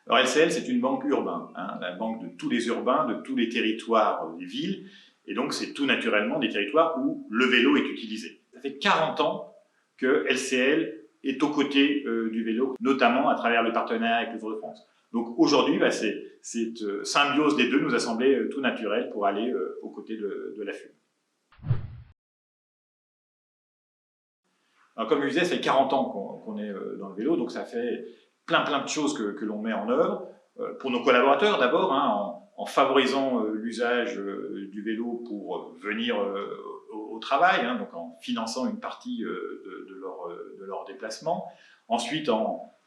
Alors LCL, c'est une banque urbaine, hein, la banque de tous les urbains, de tous les territoires des villes, et donc c'est tout naturellement des territoires où le vélo est utilisé. Ça fait 40 ans que LCL est aux côtés du vélo, notamment à travers le partenariat avec le Tour de France. Donc aujourd'hui, cette symbiose des deux nous a semblé tout naturel pour aller aux côtés de la FUB. Alors, comme je disais, ça fait 40 ans qu'on est dans le vélo, donc ça fait plein de choses que l'on met en œuvre. Pour nos collaborateurs d'abord, hein, en favorisant l'usage du vélo pour venir au travail, hein, donc en finançant une partie de leur déplacement. Ensuite,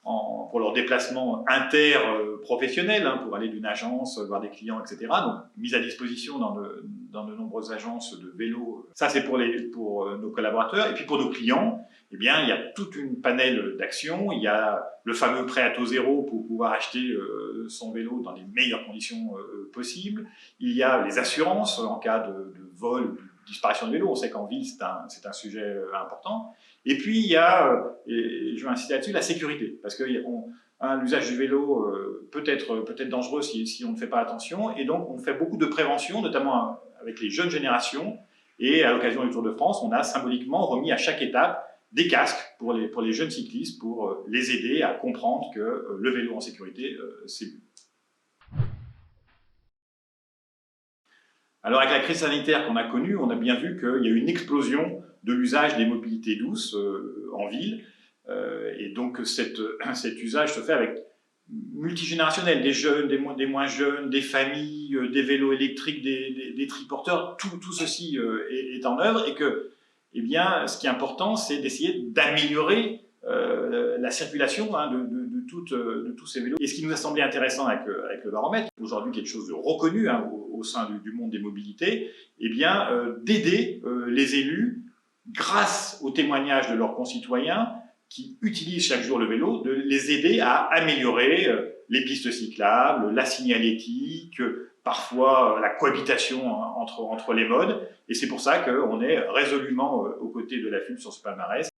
pour leur déplacement interprofessionnel, hein, pour aller d'une agence, voir des clients, etc. Donc, mise à disposition dans de nombreuses agences de vélos. Ça, c'est pour nos collaborateurs. Et puis pour nos clients, eh bien, il y a toute une panel d'actions. Il y a le fameux prêt à taux zéro pour pouvoir acheter son vélo dans les meilleures conditions possibles. Il y a les assurances en cas de vol, de disparition de vélo. On sait qu'en ville, c'est un sujet important. Et puis, il y a, et je vais insister là-dessus, la sécurité. Parce que l'usage du vélo peut être dangereux si on ne fait pas attention. Et donc, on fait beaucoup de prévention, notamment avec les jeunes générations. Et à l'occasion du Tour de France, on a symboliquement remis à chaque étape des casques pour les jeunes cyclistes, pour les aider à comprendre que le vélo en sécurité, c'est mieux. Alors avec la crise sanitaire qu'on a connue, on a bien vu qu'il y a eu une explosion de l'usage des mobilités douces en ville. Et donc cet usage se fait avec multigénérationnel, des jeunes, des moins jeunes, des familles, des vélos électriques, des triporteurs, tout ceci est en œuvre et que eh bien, ce qui est important, c'est d'essayer d'améliorer la circulation hein, de tous ces vélos. Et ce qui nous a semblé intéressant avec le baromètre, aujourd'hui quelque chose de reconnu hein, au sein du monde des mobilités, eh bien, d'aider les élus, grâce aux témoignages de leurs concitoyens qui utilisent chaque jour le vélo, de les aider à améliorer les pistes cyclables, la signalétique, parfois la cohabitation entre les modes. Et c'est pour ça qu'on est résolument aux côtés de la FUB sur ce palmarès.